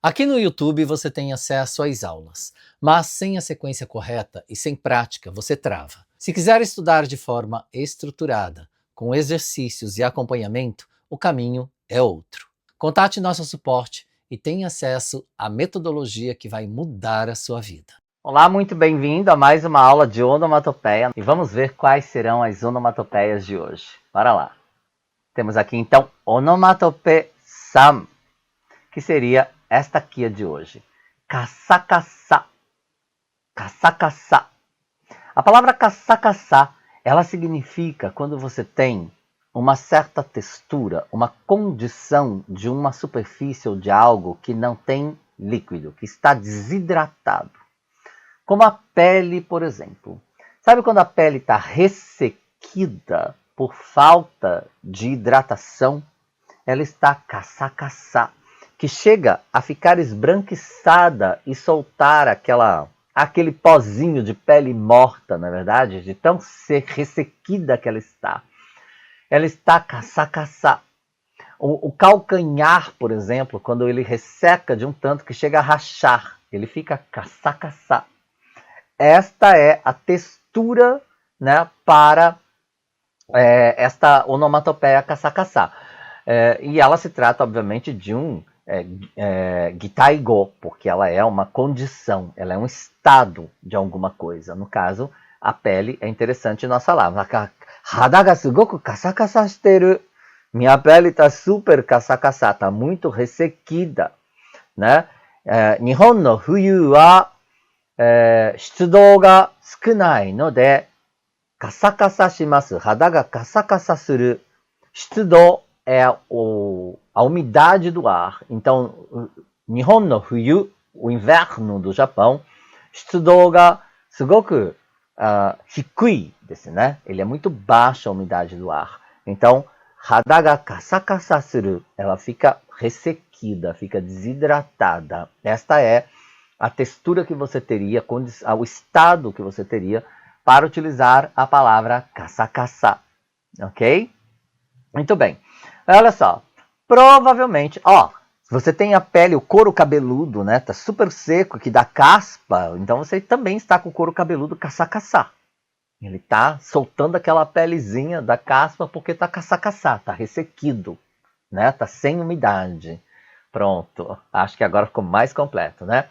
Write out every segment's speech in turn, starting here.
Aqui no YouTube você tem acesso às aulas, mas sem a sequência correta e sem prática você trava. Se quiser estudar de forma estruturada, com exercícios e acompanhamento, o caminho é outro. Contate nosso suporte e tenha acesso à metodologia que vai mudar a sua vida. Olá, muito bem-vindo a mais uma aula de onomatopeia e vamos ver quais serão as onomatopeias de hoje. Bora lá! Temos aqui então onomatope-san, que seria esta aqui de hoje. Kasakasa. Kasakasa. A palavra kasakasa, ela significa quando você tem uma certa textura, uma condição de uma superfície ou de algo que não tem líquido, que está desidratado. Como a pele, por exemplo. Sabe quando a pele está ressequida por falta de hidratação? Ela está caça-caça, que chega a ficar esbranquiçada e soltar aquele pozinho de pele morta, na verdade, de tão ser ressequida que ela está. Ela está caça-caça. O calcanhar, por exemplo, quando ele resseca de um tanto que chega a rachar, ele fica caça-caça. Esta é a textura, né, para esta onomatopeia caça-caça. E ela se trata, obviamente, de um gitaigo, porque ela é uma condição, ela é um estado de alguma coisa. No caso, a pele é interessante nós falarmos. Hada ga sugoku kasa-kasa shiteru. Minha pele está super kasa-kasa, está muito ressequida. Né? Nihon no fuyu wa 湿度が少ないので、カサカサします。肌がカサカサする。湿度é a umidade do ar. Então, Nihon no fuyu, o inverno do Japão, 湿度がすごく低いですね。Ele é muito baixa a umidade do ar. Então, 肌がカサカサする. Ela fica ressequida, fica desidratada. Esta é a textura que você teria, o estado que você teria para utilizar a palavra caça-caça. Ok? Muito bem. Olha só. Provavelmente, se você tem a pele, o couro cabeludo, né? Tá super seco, que dá caspa, então você também está com o couro cabeludo caça-caça. Ele tá soltando aquela pelezinha da caspa porque tá caça-caça, tá ressequido, né? Tá sem umidade. Pronto. Acho que agora ficou mais completo, né?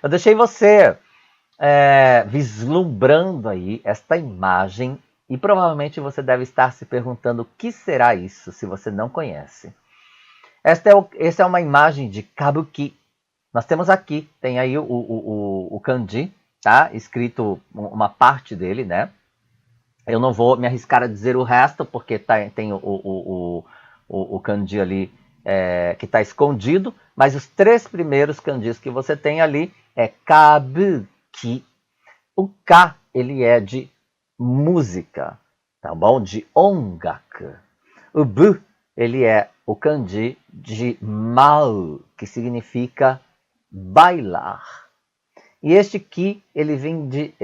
Eu deixei você vislumbrando aí esta imagem e provavelmente você deve estar se perguntando o que será isso se você não conhece. Essa é uma imagem de kabuki. Nós temos aqui, tem aí o kanji, tá? Escrito uma parte dele, né? Eu não vou me arriscar a dizer o resto porque tem o kanji ali que está escondido, mas os 3 primeiros kanjis que você tem ali é kabuki. O ka, ele é de música, tá bom? De ongaku. O bu, ele é o kanji de mau, que significa bailar. E este ki, ele vem de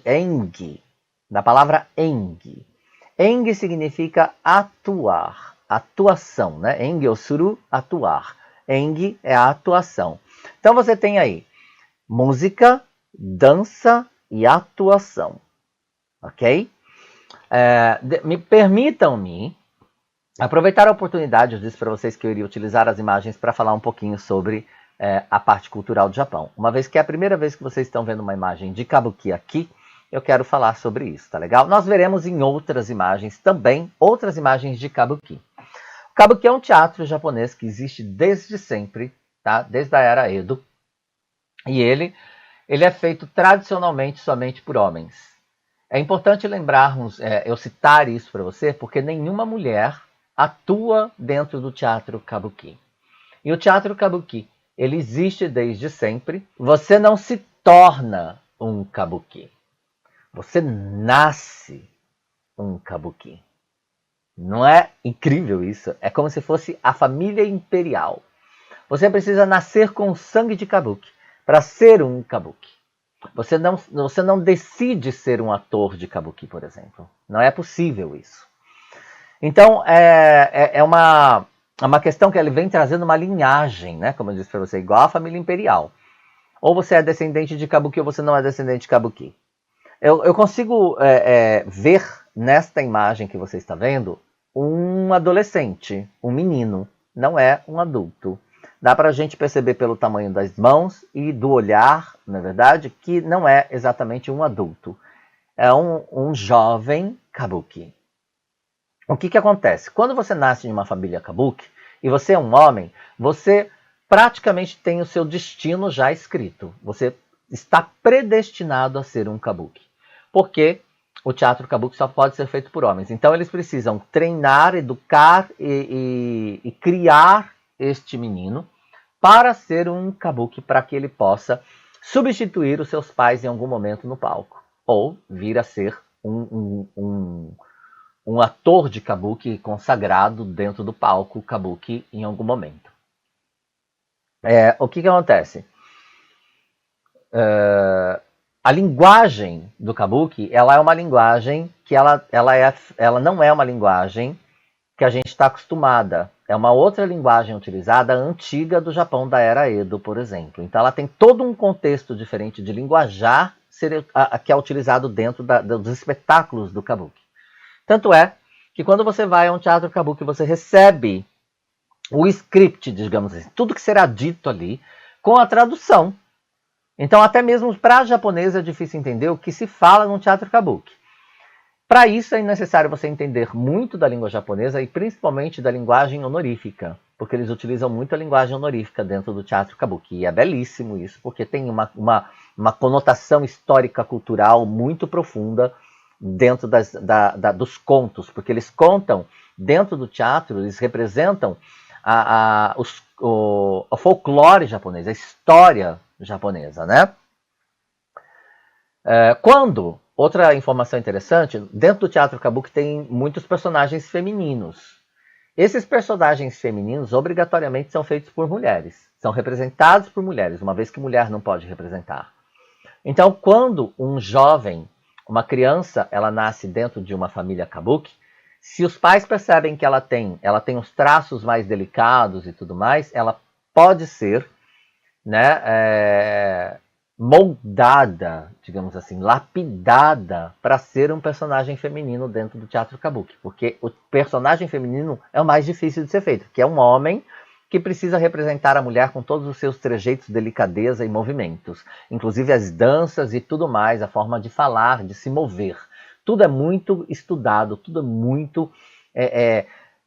engi, da palavra engi. Engi significa atuar, atuação, né? Engi osuru, atuar. Engi é a atuação. Então você tem aí música, dança e atuação. Ok? Permitam-me aproveitar a oportunidade, eu disse para vocês que eu iria utilizar as imagens para falar um pouquinho sobre a parte cultural do Japão. Uma vez que é a primeira vez que vocês estão vendo uma imagem de kabuki aqui, eu quero falar sobre isso, tá legal? Nós veremos em outras imagens também, outras imagens de kabuki. O kabuki é um teatro japonês que existe desde sempre, tá? Desde a era Edo. E ele é feito tradicionalmente somente por homens. É importante lembrarmos, eu citar isso para você, porque nenhuma mulher atua dentro do teatro kabuki. E o teatro kabuki, ele existe desde sempre. Você não se torna um kabuki. Você nasce um kabuki. Não é incrível isso? É como se fosse a família imperial. Você precisa nascer com sangue de kabuki para ser um kabuki. Você não decide ser um ator de kabuki, por exemplo. Não é possível isso. Então, é uma é uma questão que ele vem trazendo uma linhagem, né? Como eu disse para você, igual a família imperial. Ou você é descendente de Kabuki ou você não é descendente de Kabuki. Eu consigo ver nesta imagem que você está vendo um adolescente, um menino, não é um adulto. Dá para a gente perceber pelo tamanho das mãos e do olhar, na verdade, que não é exatamente um adulto. É um jovem Kabuki. O que acontece? Quando você nasce em uma família Kabuki e você é um homem, você praticamente tem o seu destino já escrito. Você está predestinado a ser um Kabuki. Porque o teatro Kabuki só pode ser feito por homens. Então eles precisam treinar, educar e criar este menino para ser um Kabuki, para que ele possa substituir os seus pais em algum momento no palco. Ou vir a ser um ator de Kabuki consagrado dentro do palco Kabuki em algum momento. O que acontece? A linguagem do Kabuki, ela é uma linguagem que ela não é uma linguagem que a gente está acostumada. É uma outra linguagem utilizada, antiga do Japão da era Edo, por exemplo. Então ela tem todo um contexto diferente de linguajar que é utilizado dentro dos espetáculos do Kabuki. Tanto é que quando você vai a um teatro Kabuki, você recebe o script, digamos assim, tudo que será dito ali, com a tradução. Então, até mesmo para japonês é difícil entender o que se fala num teatro Kabuki. Para isso é necessário você entender muito da língua japonesa e principalmente da linguagem honorífica, porque eles utilizam muito a linguagem honorífica dentro do teatro Kabuki. E é belíssimo isso, porque tem uma conotação histórica, cultural muito profunda dentro dos contos, porque eles contam, dentro do teatro, eles representam o folclore japonês, a história japonesa, né? Outra informação interessante, dentro do teatro Kabuki tem muitos personagens femininos. Esses personagens femininos obrigatoriamente são feitos por mulheres, são representados por mulheres, uma vez que mulher não pode representar. Então, quando um jovem, uma criança, ela nasce dentro de uma família Kabuki, se os pais percebem que ela tem os traços mais delicados e tudo mais, ela pode ser, né, moldada, digamos assim, lapidada para ser um personagem feminino dentro do teatro Kabuki, porque o personagem feminino é o mais difícil de ser feito, que é um homem que precisa representar a mulher com todos os seus trejeitos, delicadeza e movimentos, inclusive as danças e tudo mais, a forma de falar, de se mover. Tudo é muito estudado, tudo é muito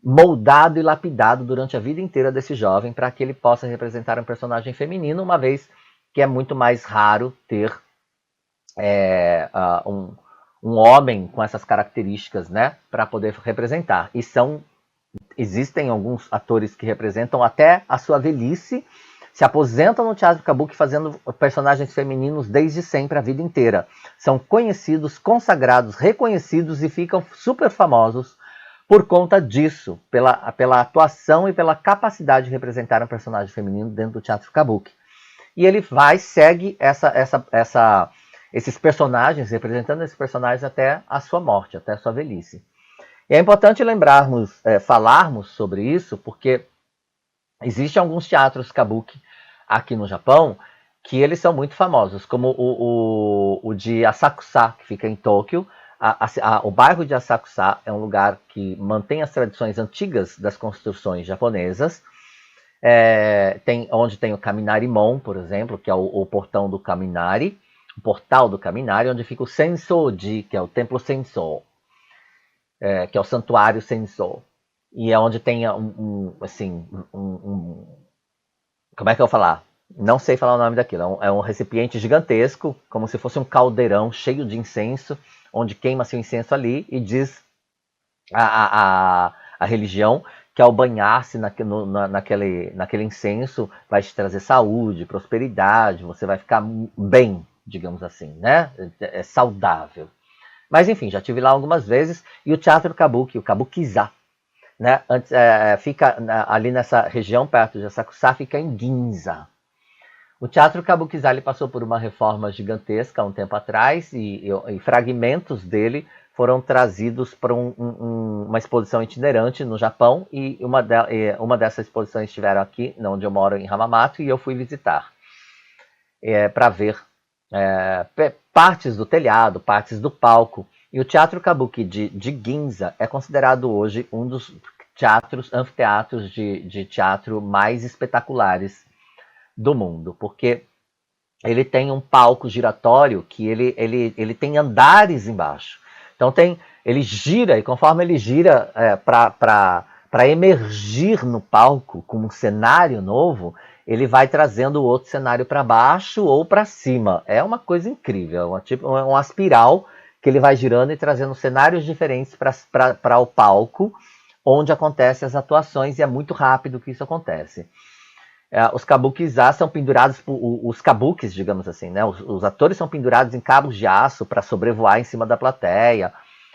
moldado e lapidado durante a vida inteira desse jovem para que ele possa representar um personagem feminino, uma vez que é muito mais raro ter um homem com essas características, né, para poder representar. Existem alguns atores que representam até a sua velhice, se aposentam no teatro Kabuki fazendo personagens femininos desde sempre, a vida inteira. São conhecidos, consagrados, reconhecidos e ficam super famosos por conta disso, pela atuação e pela capacidade de representar um personagem feminino dentro do teatro Kabuki. E ele segue esses personagens, representando esses personagens até a sua morte, até a sua velhice. E é importante falarmos sobre isso, porque existem alguns teatros Kabuki aqui no Japão que eles são muito famosos, como o de Asakusa, que fica em Tóquio. O bairro de Asakusa é um lugar que mantém as tradições antigas das construções japonesas, onde tem o Kaminarimon, por exemplo, que é o portão do Kaminari, o portal do Kaminari, onde fica o Sensoji, que é o templo Sensou, que é o santuário Sensou. E é onde tem como é que eu vou falar? Não sei falar o nome daquilo. É um recipiente gigantesco, como se fosse um caldeirão cheio de incenso, onde queima-se o incenso ali e diz a religião que ao banhar-se naquele incenso vai te trazer saúde, prosperidade, você vai ficar bem, digamos assim, né? É saudável. Mas enfim, já estive lá algumas vezes. E o teatro Kabuki, o Kabukiza, né? Fica ali nessa região perto de Asakusa, fica em Ginza. O teatro Kabukiza passou por uma reforma gigantesca há um tempo atrás e fragmentos dele foram trazidos para uma exposição itinerante no Japão, e uma dessas exposições estiveram aqui, onde eu moro, em Hamamatsu, e eu fui visitar para ver partes do telhado, partes do palco. E o Teatro Kabuki de Ginza é considerado hoje um dos anfiteatros de teatro mais espetaculares do mundo, porque ele tem um palco giratório que ele tem andares embaixo. Então ele gira, e conforme ele gira para emergir no palco com um cenário novo, ele vai trazendo o outro cenário para baixo ou para cima. É uma coisa incrível, uma espiral que ele vai girando e trazendo cenários diferentes para o palco, onde acontecem as atuações, e é muito rápido que isso acontece. Os kabukizás são pendurados, os kabukis, digamos assim, né? Os atores são pendurados em cabos de aço para sobrevoar em cima da plateia.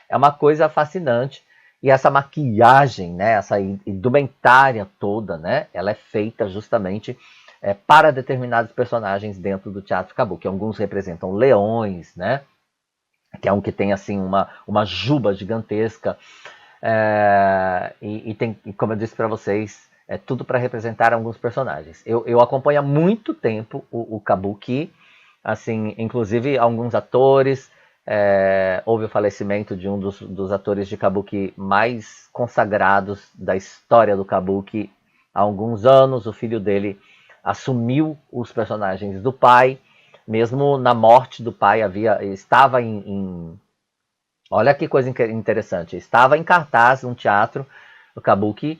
É uma coisa fascinante. E essa maquiagem, né? Essa indumentária toda, né? Ela é feita justamente para determinados personagens dentro do teatro kabuki. Alguns representam leões, né? Que é um que tem assim uma juba gigantesca. E tem, como eu disse para vocês, é tudo para representar alguns personagens. Eu acompanho há muito tempo o kabuki, assim, inclusive alguns atores. Houve o falecimento de um dos atores de kabuki mais consagrados da história do kabuki há alguns anos. O filho dele assumiu os personagens do pai, mesmo na morte do pai estava olha que coisa interessante, estava em cartaz um teatro, o kabuki,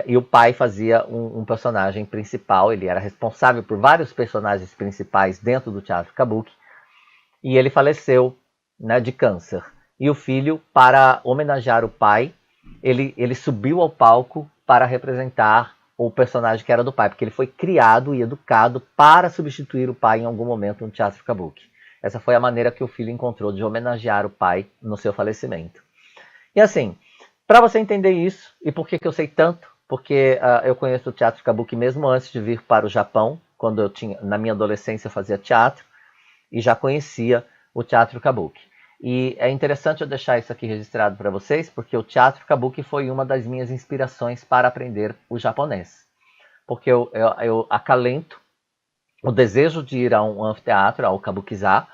e o pai fazia um personagem principal. Ele era responsável por vários personagens principais dentro do teatro kabuki, e ele faleceu, né, de câncer. E o filho, para homenagear o pai, ele subiu ao palco para representar o personagem que era do pai, porque ele foi criado e educado para substituir o pai em algum momento no teatro kabuki. Essa foi a maneira que o filho encontrou de homenagear o pai no seu falecimento. E assim, para você entender isso, e por que eu sei tanto, porque eu conheço o teatro kabuki mesmo antes de vir para o Japão. Quando na minha adolescência eu fazia teatro, e já conhecia o teatro kabuki. E é interessante eu deixar isso aqui registrado para vocês, porque o teatro kabuki foi uma das minhas inspirações para aprender o japonês. Porque eu acalento o desejo de ir a um anfiteatro, ao kabukizá,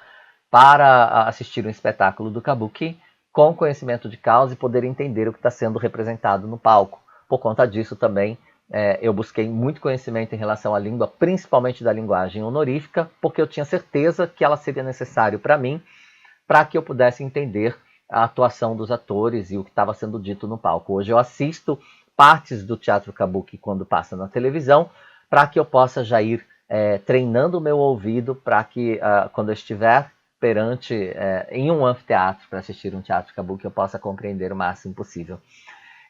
para assistir um espetáculo do kabuki com conhecimento de causa e poder entender o que está sendo representado no palco. Por conta disso também, eu busquei muito conhecimento em relação à língua, principalmente da linguagem honorífica, porque eu tinha certeza que ela seria necessário para mim, para que eu pudesse entender a atuação dos atores e o que estava sendo dito no palco. Hoje eu assisto partes do teatro kabuki quando passa na televisão, para que eu possa já ir treinando o meu ouvido, para que quando eu estiver em um anfiteatro para assistir um teatro kabuki, eu possa compreender o máximo possível.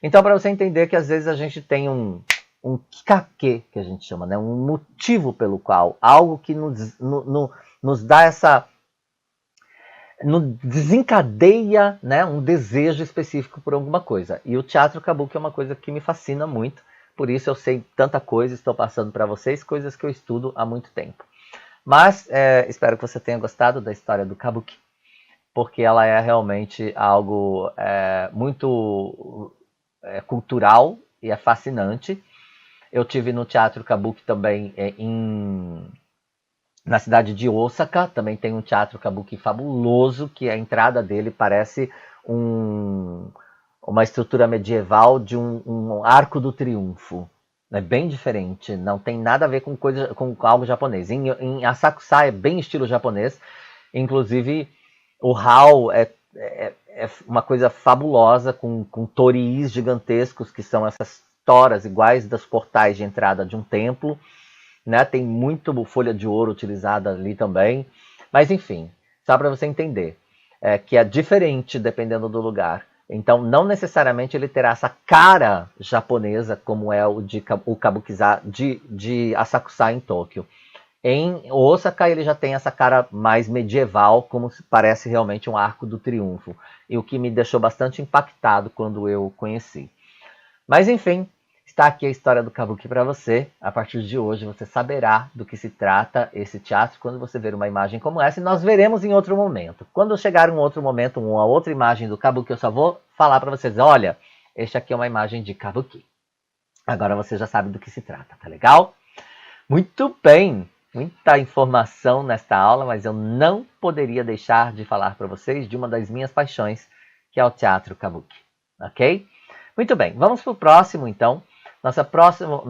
Então, para você entender que às vezes a gente tem um kikake, que a gente chama, né? Um motivo pelo qual, algo que nos dá nos desencadeia, né, um desejo específico por alguma coisa. E o teatro kabuki é uma coisa que me fascina muito, por isso eu sei tanta coisa, estou passando para vocês coisas que eu estudo há muito tempo. Mas espero que você tenha gostado da história do kabuki, porque ela é realmente algo muito cultural e é fascinante. Eu tive no teatro kabuki também na cidade de Osaka. Também tem um teatro kabuki fabuloso, que a entrada dele parece uma estrutura medieval de um arco do triunfo. É bem diferente, não tem nada a ver com algo japonês. Em Asakusa é bem estilo japonês, inclusive o hall é uma coisa fabulosa, com torii gigantescos, que são essas toras iguais dos portais de entrada de um templo, né? Tem muito folha de ouro utilizada ali também, mas enfim, só para você entender que é diferente dependendo do lugar. Então, não necessariamente ele terá essa cara japonesa, como é o kabukizá de Asakusa, em Tóquio. Em Osaka, ele já tem essa cara mais medieval, como se parece realmente um arco do triunfo. E o que me deixou bastante impactado quando eu conheci. Mas, enfim, Está aqui a história do Kabuki para você. A partir de hoje você saberá do que se trata esse teatro quando você ver uma imagem como essa. E nós veremos em outro momento. Quando chegar um outro momento, uma outra imagem do Kabuki, eu só vou falar para vocês. Olha, este aqui é uma imagem de Kabuki. Agora você já sabe do que se trata, tá legal? Muito bem! Muita informação nesta aula, mas eu não poderia deixar de falar para vocês de uma das minhas paixões, que é o teatro Kabuki. Ok? Muito bem, vamos para o próximo então. Nossa próxima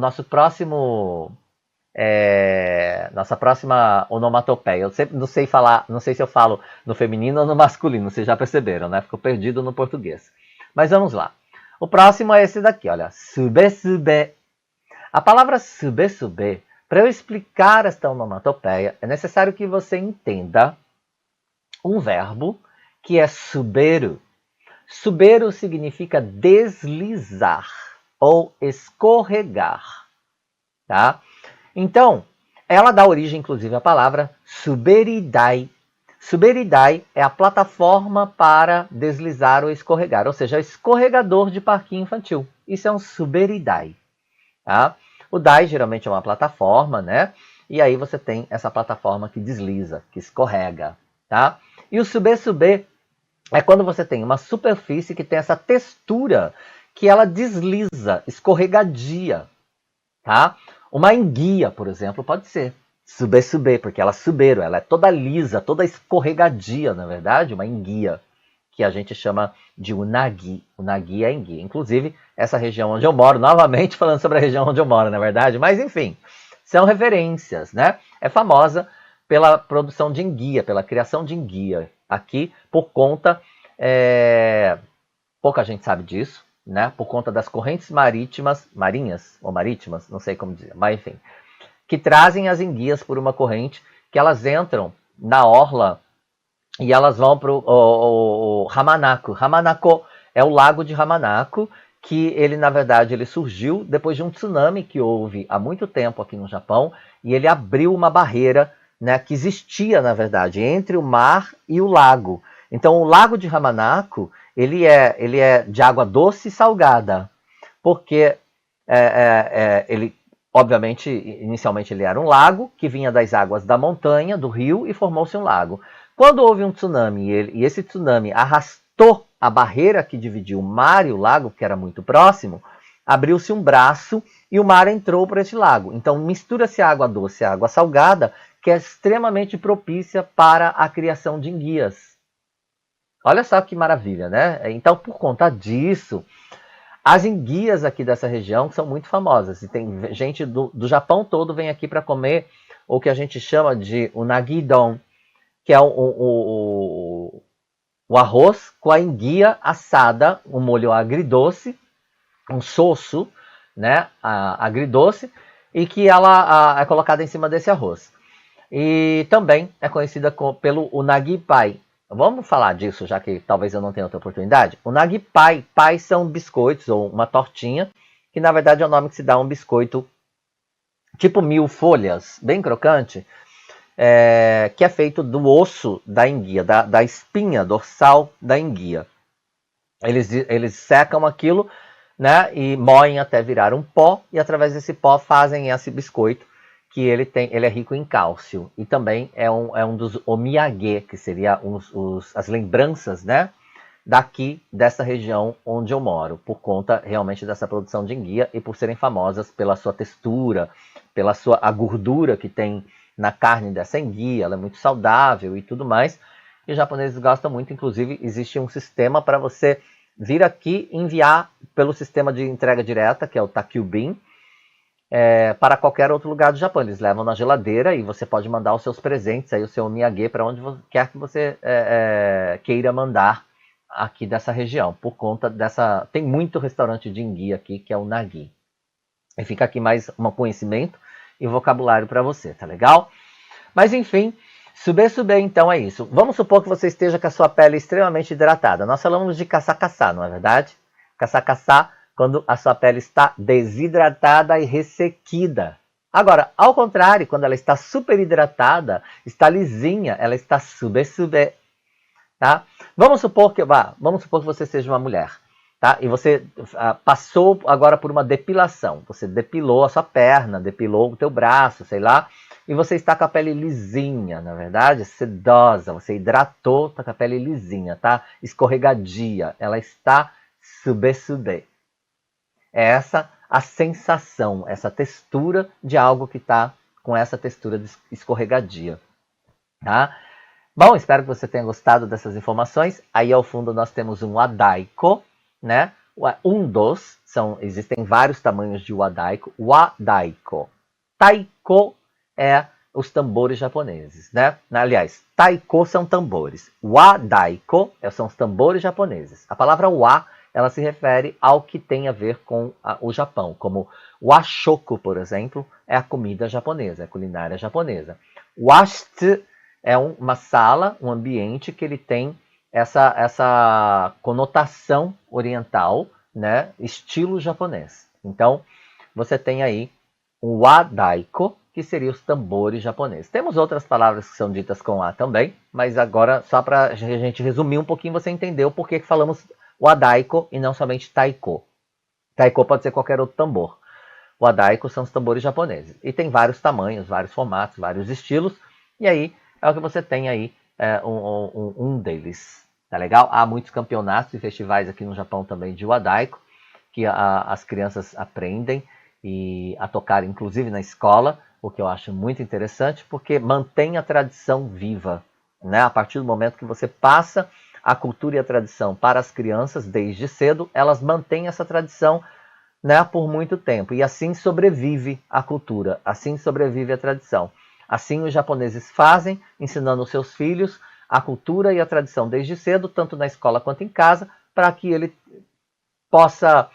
onomatopeia. Eu sempre não sei falar, não sei se eu falo no feminino ou no masculino, vocês já perceberam, né? Ficou perdido no português. Mas vamos lá. O próximo é esse daqui, olha. Sube, sube. A palavra sube, sube, para eu explicar esta onomatopeia, é necessário que você entenda um verbo que é suberu. Suberu significa deslizar ou escorregar, tá? Então, ela dá origem, inclusive, à palavra suberidai. Suberidai é a plataforma para deslizar ou escorregar, ou seja, escorregador de parquinho infantil. Isso é um suberidai, tá? O dai geralmente é uma plataforma, né? E aí você tem essa plataforma que desliza, que escorrega, tá? E o sube-sube é quando você tem uma superfície que tem essa textura que ela desliza, escorregadia, tá? Uma enguia, por exemplo, pode ser sube-sube, porque ela subeiro, ela é toda lisa, toda escorregadia, na verdade, uma enguia, que a gente chama de unagi. Unagi é enguia. Inclusive, essa região onde eu moro, novamente falando sobre a região onde eu moro, na verdade, mas enfim, são referências, né? É famosa pela produção de enguia, pela criação de enguia aqui, por conta, pouca gente sabe disso, né? Por conta das correntes marítimas, marinhas ou marítimas, não sei como dizer, mas enfim, que trazem as enguias por uma corrente, que elas entram na orla e elas vão para o Hamanako. Hamanako é o lago de Hamanako, que ele, na verdade, ele surgiu depois de um tsunami que houve há muito tempo aqui no Japão, e ele abriu uma barreira, né, que existia, na verdade, entre o mar e o lago. Então, o lago de Hamanako, ele é de água doce e salgada, porque ele, obviamente, inicialmente ele era um lago, que vinha das águas da montanha, do rio, e formou-se um lago. Quando houve um tsunami, e esse tsunami arrastou a barreira que dividia o mar e o lago, que era muito próximo, abriu-se um braço e o mar entrou por esse lago. Então, mistura-se a água doce e a água salgada, que é extremamente propícia para a criação de enguias. Olha só que maravilha, né? Então, por conta disso, as enguias aqui dessa região são muito famosas. E tem gente do Japão todo vem aqui para comer o que a gente chama de unagi-don, que é o arroz com a enguia assada, um molho agridoce, um sosso, né, agridoce, e que ela é colocada em cima desse arroz. E também é conhecida pelo unagi pai. Vamos falar disso, já que talvez eu não tenha outra oportunidade? Unagi pai. Pai são biscoitos, ou uma tortinha, que na verdade é o nome que se dá a um biscoito tipo 1000 folhas, bem crocante, que é feito do osso da enguia, da espinha dorsal da enguia. Eles secam aquilo, né, e moem até virar um pó, e através desse pó fazem esse biscoito, que ele é rico em cálcio. E também é um dos omiyage, que seria as lembranças, né, dessa região onde eu moro, por conta realmente dessa produção de enguia e por serem famosas pela sua textura, pela a gordura que tem na carne dessa enguia, ela é muito saudável e tudo mais. E os japoneses gostam muito, inclusive existe um sistema para você vir aqui e enviar pelo sistema de entrega direta, que é o Takyubin, para qualquer outro lugar do Japão. Eles levam na geladeira e você pode mandar os seus presentes, aí o seu omiyage, para onde quer que você queira mandar aqui dessa região, por conta dessa... Tem muito restaurante de enguia aqui, que é o Nagi. E fica aqui mais um conhecimento e vocabulário para você, tá legal? Mas enfim, sube, então é isso. Vamos supor que você esteja com a sua pele extremamente hidratada. Nós falamos de caçá-caçá, não é verdade? Caçá-caçá, quando a sua pele está desidratada e ressequida. Agora, ao contrário, quando ela está super hidratada, está lisinha, ela está sube. Tá? Vamos supor que você seja uma mulher. tá? E você passou agora por uma depilação. Você depilou a sua perna, depilou o teu braço, sei lá, e você está com a pele lisinha, na verdade, sedosa. Você hidratou, está com a pele lisinha, tá? Escorregadia. Ela está sube. É essa a sensação, essa textura de algo que está com essa textura de escorregadia, tá? Bom, espero que você tenha gostado dessas informações. Aí ao fundo nós temos um wadaiko, né? Um dos, existem vários tamanhos de wadaiko. Wadaiko. Taiko é os tambores japoneses, né? Aliás, taiko são tambores. Wadaiko são os tambores japoneses. A palavra wa, ela se refere ao que tem a ver com o Japão, como washoku, por exemplo, é a comida japonesa, é a culinária japonesa. Washitsu é uma sala, um ambiente que ele tem essa conotação oriental, né? Estilo japonês. Então, você tem aí o wadaiko, que seria os tambores japoneses. Temos outras palavras que são ditas com A também, mas agora, só para a gente resumir um pouquinho, você entendeu por que falamos wadaiko e não somente taiko. Taiko pode ser qualquer outro tambor. Wadaiko são os tambores japoneses. E tem vários tamanhos, vários formatos, vários estilos. E aí, é o que você tem aí, um deles. Tá legal? Há muitos campeonatos e festivais aqui no Japão também de wadaiko, que as crianças aprendem a tocar, inclusive na escola, o que eu acho muito interessante, porque mantém a tradição viva, né? A partir do momento que você passa a cultura e a tradição para as crianças, desde cedo, elas mantêm essa tradição, né, por muito tempo. E assim sobrevive a cultura, assim sobrevive a tradição. Assim os japoneses fazem, ensinando os seus filhos a cultura e a tradição desde cedo, tanto na escola quanto em casa, para que ele possa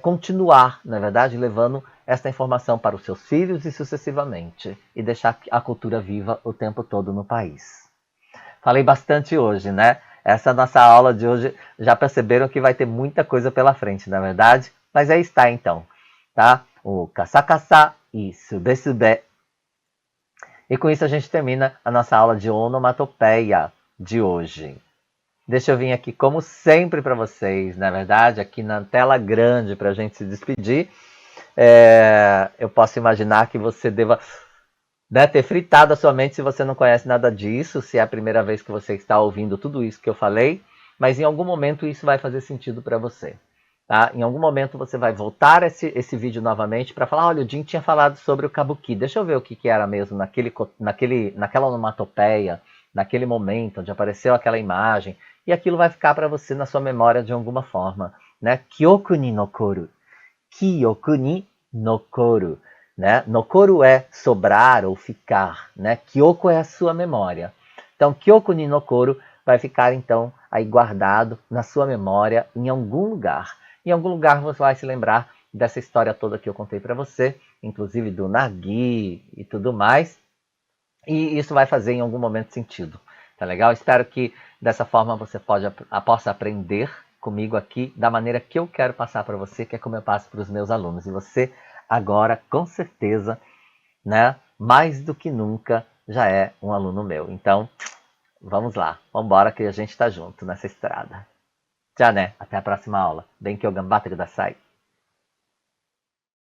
continuar, na verdade, levando esta informação para os seus filhos e sucessivamente, e deixar a cultura viva o tempo todo no país. Falei bastante hoje, né? Essa nossa aula de hoje, já perceberam que vai ter muita coisa pela frente, na é verdade? Mas aí está então, tá? O kasa e sube. E com isso a gente termina a nossa aula de onomatopeia de hoje. Deixa eu vir aqui, como sempre, para vocês, na verdade, aqui na tela grande para a gente se despedir. Eu posso imaginar que você deva, né, ter fritado a sua mente se você não conhece nada disso, se é a primeira vez que você está ouvindo tudo isso que eu falei, mas em algum momento isso vai fazer sentido para você. Tá? Em algum momento você vai voltar esse vídeo novamente para falar, olha, o Jim tinha falado sobre o kabuki, deixa eu ver o que era mesmo naquela onomatopeia, naquele momento onde apareceu aquela imagem, e aquilo vai ficar para você na sua memória de alguma forma, né? Kyoku ni nokoru. Kyoku ni nokoru, né? Nokoru é sobrar ou ficar, né? Kyoko é a sua memória. Então, Kyoku ni nokoru vai ficar então aí guardado na sua memória em algum lugar. Em algum lugar você vai se lembrar dessa história toda que eu contei para você, inclusive do Nagi e tudo mais. E isso vai fazer em algum momento sentido. Tá legal? Espero que dessa forma você possa aprender comigo aqui da maneira que eu quero passar para você, que é como eu passo para os meus alunos. E você agora, com certeza, né, mais do que nunca, já é um aluno meu. Então, vamos lá. Vamos embora que a gente está junto nessa estrada. Já, né? Até a próxima aula. Benkyo ganbatte kudasai.